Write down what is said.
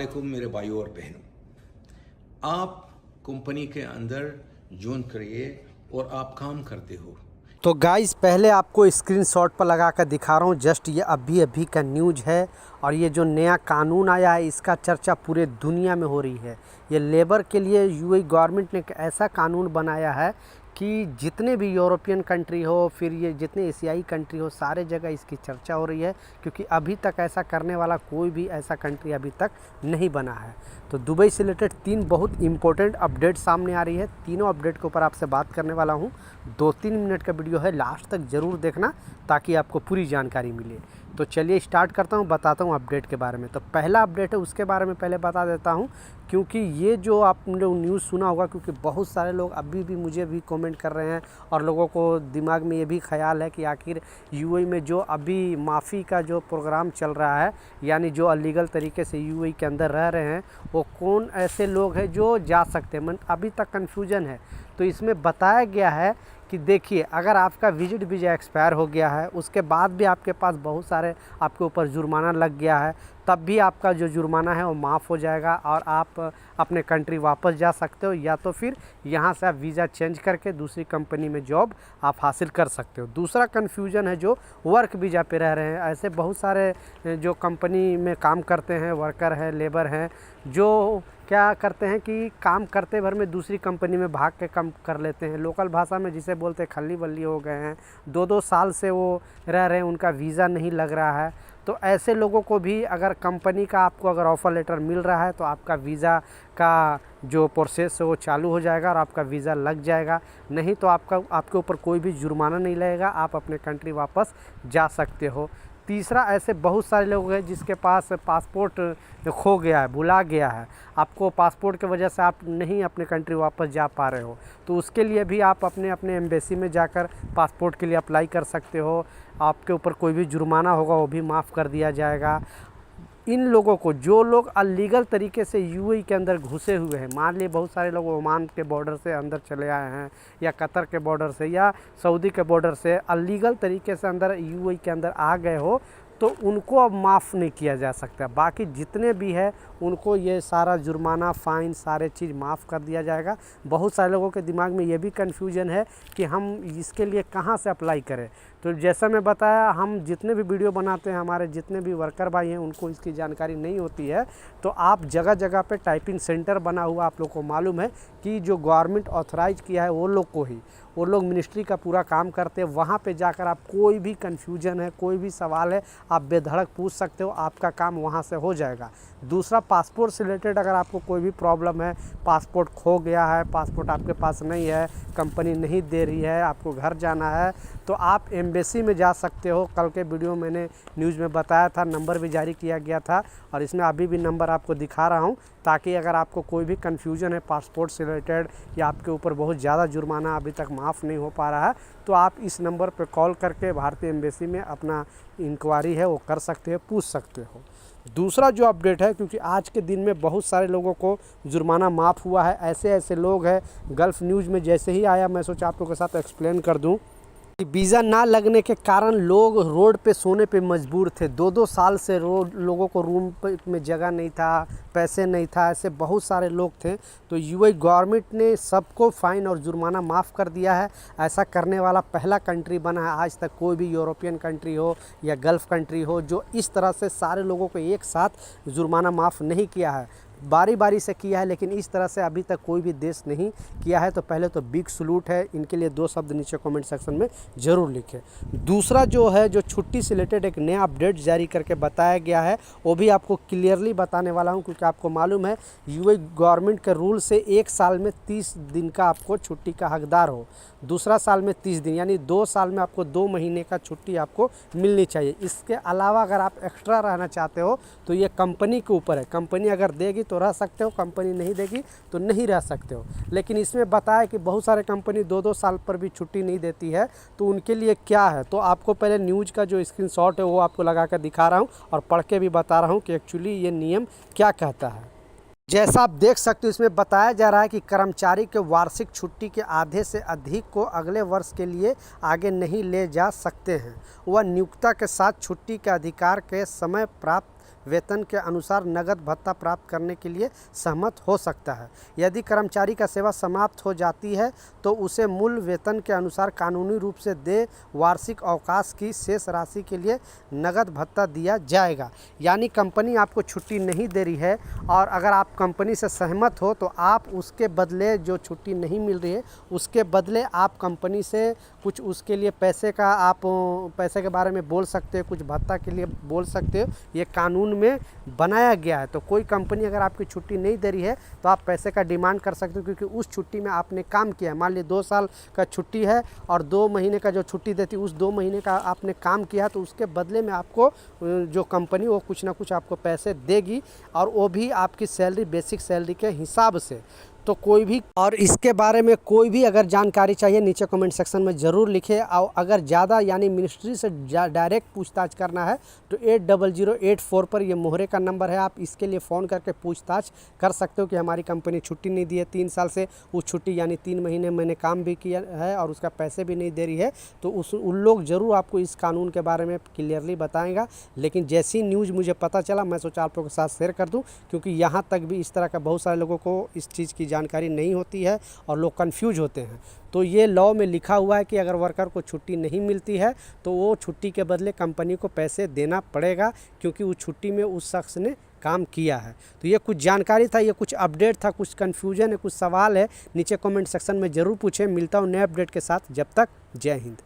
वालेकुम मेरे भाइयों और बहनों, आप कंपनी के अंदर ज्वाइन करिए और आप काम करते हो। तो गाइस पहले आपको स्क्रीनशॉट पर लगा कर दिखा रहा हूँ, जस्ट ये अभी अभी का न्यूज़ है। और ये जो नया कानून आया है इसका चर्चा पूरे दुनिया में हो रही है। ये लेबर के लिए यूएई गवर्नमेंट ने एक ऐसा कानून बनाया है कि जितने भी यूरोपियन कंट्री हो, फिर ये जितने एशियाई कंट्री हो, सारे जगह इसकी चर्चा हो रही है, क्योंकि अभी तक ऐसा करने वाला कोई भी ऐसा कंट्री अभी तक नहीं बना है। तो दुबई से रिलेटेड 3 बहुत इंपॉर्टेंट अपडेट सामने आ रही है। तीनों अपडेट के ऊपर आपसे बात करने वाला हूँ। 2-3 मिनट का वीडियो है, लास्ट तक ज़रूर देखना ताकि आपको पूरी जानकारी मिले। तो चलिए स्टार्ट करता हूँ, बताता हूँ अपडेट के बारे में। तो पहला अपडेट है उसके बारे में पहले बता देता हूँ, क्योंकि ये जो आपने न्यूज़ सुना होगा, क्योंकि बहुत सारे लोग अभी भी मुझे भी कमेंट कर रहे हैं और लोगों को दिमाग में ये भी ख्याल है कि आखिर यूएई में जो अभी माफ़ी का जो प्रोग्राम चल रहा है, यानी जो अलीगल तरीके से यूएई के अंदर रह रहे हैं, वो कौन ऐसे लोग हैं जो जा सकते हैं। अभी तक कन्फ्यूजन है। तो इसमें बताया गया है कि देखिए, अगर आपका विजिट वीज़ा एक्सपायर हो गया है, उसके बाद भी आपके पास बहुत सारे आपके ऊपर जुर्माना लग गया है, तब भी आपका जो जुर्माना है वो माफ़ हो जाएगा और आप अपने कंट्री वापस जा सकते हो, या तो फिर यहाँ से आप वीज़ा चेंज करके दूसरी कंपनी में जॉब आप हासिल कर सकते हो। दूसरा कन्फ्यूजन है जो वर्क वीज़ा पे रह रहे हैं। ऐसे बहुत सारे जो कंपनी में काम करते हैं, वर्कर हैं, लेबर हैं, जो क्या करते हैं कि काम करते भर में दूसरी कंपनी में भाग के काम कर लेते हैं। लोकल भाषा में जिसे बोलते हैं खल्ली बल्ली हो गए हैं। 2-2 साल से वो रह रहे हैं, उनका वीज़ा नहीं लग रहा है। तो ऐसे लोगों को भी अगर कंपनी का आपको अगर ऑफ़र लेटर मिल रहा है तो आपका वीज़ा का जो प्रोसेस है वो चालू हो जाएगा और आपका वीज़ा लग जाएगा। नहीं तो आपके ऊपर कोई भी जुर्माना नहीं लगेगा, आप अपने कंट्री वापस जा सकते हो। तीसरा, ऐसे बहुत सारे लोग हैं जिसके पास पासपोर्ट खो गया है, भुला गया है, आपको पासपोर्ट की वजह से आप नहीं अपने कंट्री वापस जा पा रहे हो, तो उसके लिए भी आप अपने एम्बेसी में जाकर पासपोर्ट के लिए अप्लाई कर सकते हो। आपके ऊपर कोई भी जुर्माना होगा वो भी माफ़ कर दिया जाएगा। इन लोगों को, जो लोग अलीगल तरीके से यूएई के अंदर घुसे हुए हैं, मान लिए बहुत सारे लोग ओमान के बॉर्डर से अंदर चले आए हैं, या कतर के बॉर्डर से, या सऊदी के बॉर्डर से अलीगल तरीके से अंदर यूएई के अंदर आ गए हो, तो उनको अब माफ़ नहीं किया जा सकता। बाकी जितने भी है उनको ये सारा जुर्माना, फ़ाइन, सारे चीज़ माफ़ कर दिया जाएगा। बहुत सारे लोगों के दिमाग में ये भी कन्फ्यूजन है कि हम इसके लिए कहाँ से अप्लाई करें। तो जैसा मैं बताया, हम जितने भी वीडियो बनाते हैं, हमारे जितने भी वर्कर भाई हैं, उनको इसकी जानकारी नहीं होती है। तो आप जगह जगह पे टाइपिंग सेंटर बना हुआ, आप लोग को मालूम है कि जो गवर्नमेंट ऑथराइज किया है वो लोग को ही, वो लोग मिनिस्ट्री का पूरा काम करते हैं। वहाँ पे जाकर आप कोई भी कन्फ्यूजन है, कोई भी सवाल है, आप बेधड़क पूछ सकते हो, आपका काम वहाँ से हो जाएगा। दूसरा, पासपोर्ट से रिलेटेड अगर आपको कोई भी प्रॉब्लम है, पासपोर्ट खो गया है, पासपोर्ट आपके पास नहीं है, कंपनी नहीं दे रही है, आपको घर जाना है, तो आप एम्बेसी में जा सकते हो। कल के वीडियो मैंने न्यूज़ में बताया था, नंबर भी जारी किया गया था और इसमें अभी भी नंबर आपको दिखा रहा हूँ, ताकि अगर आपको कोई भी कन्फ्यूजन है पासपोर्ट से रिलेटेड, या आपके ऊपर बहुत ज़्यादा जुर्माना अभी तक माफ़ नहीं हो पा रहा है, तो आप इस नंबर पर कॉल करके भारतीय एम्बेसी में अपना इंक्वायरी है वो कर सकते हो, पूछ सकते हो। दूसरा जो अपडेट है, क्योंकि आज के दिन में बहुत सारे लोगों को जुर्माना माफ़ हुआ है, ऐसे ऐसे लोग हैं, गल्फ़ न्यूज़ में जैसे ही आया मैं सोचा आप लोगों के साथ एक्सप्लेन कर दूं। वीज़ा ना लगने के कारण लोग रोड पे सोने पे मजबूर थे। 2-2 साल से लोगों को रूम में जगह नहीं था, पैसे नहीं था, ऐसे बहुत सारे लोग थे। तो यूएई गवर्नमेंट ने सबको फ़ाइन और जुर्माना माफ़ कर दिया है। ऐसा करने वाला पहला कंट्री बना है। आज तक कोई भी यूरोपियन कंट्री हो या गल्फ़ कंट्री हो जो इस तरह से सारे लोगों को एक साथ जुर्माना माफ़ नहीं किया है। बारी बारी से किया है, लेकिन इस तरह से अभी तक कोई भी देश नहीं किया है। तो पहले तो बिग सलूट है इनके लिए। 2 शब्द नीचे कमेंट सेक्शन में ज़रूर लिखें। दूसरा जो है, जो छुट्टी से रिलेटेड एक नया अपडेट जारी करके बताया गया है, वो भी आपको क्लियरली बताने वाला हूं, क्योंकि आपको मालूम है यूएई गवर्नमेंट के रूल से 1 साल में 30 दिन का आपको छुट्टी का हकदार हो, दूसरा साल में 30 दिन, यानी 2 साल में आपको 2 महीने का छुट्टी आपको मिलनी चाहिए। इसके अलावा अगर आप एक्स्ट्रा रहना चाहते हो तो ये कंपनी के ऊपर है। कंपनी अगर देगी तो रह सकते हो, कंपनी नहीं देगी तो नहीं रह सकते हो। लेकिन इसमें बताया कि बहुत सारे कंपनी 2-2 साल पर भी छुट्टी नहीं देती है, तो उनके लिए क्या है। तो आपको पहले न्यूज़ का जो स्क्रीनशॉट है वो आपको लगा कर दिखा रहा हूँ और पढ़ के भी बता रहा हूँ कि एक्चुअली ये नियम क्या कहता है। जैसा आप देख सकते हो, इसमें बताया जा रहा है कि कर्मचारी के वार्षिक छुट्टी के आधे से अधिक को अगले वर्ष के लिए आगे नहीं ले जा सकते हैं। वह नियोक्ता के साथ छुट्टी के अधिकार के समय प्राप्त वेतन के अनुसार नगद भत्ता प्राप्त करने के लिए सहमत हो सकता है। यदि कर्मचारी का सेवा समाप्त हो जाती है तो उसे मूल वेतन के अनुसार कानूनी रूप से देय वार्षिक अवकाश की शेष राशि के लिए नगद भत्ता दिया जाएगा। यानी कंपनी आपको छुट्टी नहीं दे रही है और अगर आप कंपनी से सहमत हो तो आप उसके बदले, जो छुट्टी नहीं मिल रही है उसके बदले आप कंपनी से कुछ उसके लिए पैसे का, आप पैसे के बारे में बोल सकते हो, कुछ भत्ता के लिए बोल सकते हो। ये कानून में बनाया गया है। तो कोई कंपनी अगर आपकी छुट्टी नहीं दे रही है तो आप पैसे का डिमांड कर सकते हो, क्योंकि उस छुट्टी में आपने काम किया है। मान लीजिए 2 साल का छुट्टी है और 2 महीने का जो छुट्टी देती है, उस 2 महीने का आपने काम किया तो उसके बदले में आपको जो कंपनी वो कुछ ना कुछ आपको पैसे देगी, और वो भी आपकी सैलरी, बेसिक सैलरी के हिसाब से। तो कोई भी, और इसके बारे में कोई भी अगर जानकारी चाहिए नीचे कमेंट सेक्शन में ज़रूर लिखें। और अगर ज़्यादा यानी मिनिस्ट्री से डायरेक्ट पूछताछ करना है तो 800884 पर ये मोहरे का नंबर है, आप इसके लिए फ़ोन करके पूछताछ कर सकते हो कि हमारी कंपनी छुट्टी नहीं दी है 3 साल से, उस छुट्टी यानी 3 महीने मैंने काम भी किया है और उसका पैसे भी नहीं दे रही है। तो उन लोग ज़रूर आपको इस कानून के बारे में क्लियरली बताएगा। लेकिन जैसी न्यूज़ मुझे पता चला मैं सोचा आप लोगों के साथ शेयर कर दूँ, क्योंकि यहाँ तक भी इस तरह का बहुत सारे लोगों को इस चीज़ की जानकारी नहीं होती है और लोग कंफ्यूज होते हैं। तो ये लॉ में लिखा हुआ है कि अगर वर्कर को छुट्टी नहीं मिलती है तो वो छुट्टी के बदले कंपनी को पैसे देना पड़ेगा, क्योंकि उस छुट्टी में उस शख्स ने काम किया है। तो ये कुछ जानकारी था, ये कुछ अपडेट था, कुछ कन्फ्यूजन है, कुछ सवाल है, नीचे कमेंट सेक्शन में ज़रूर पूछें। मिलता हूँ नए अपडेट के साथ, जब तक जय हिंद।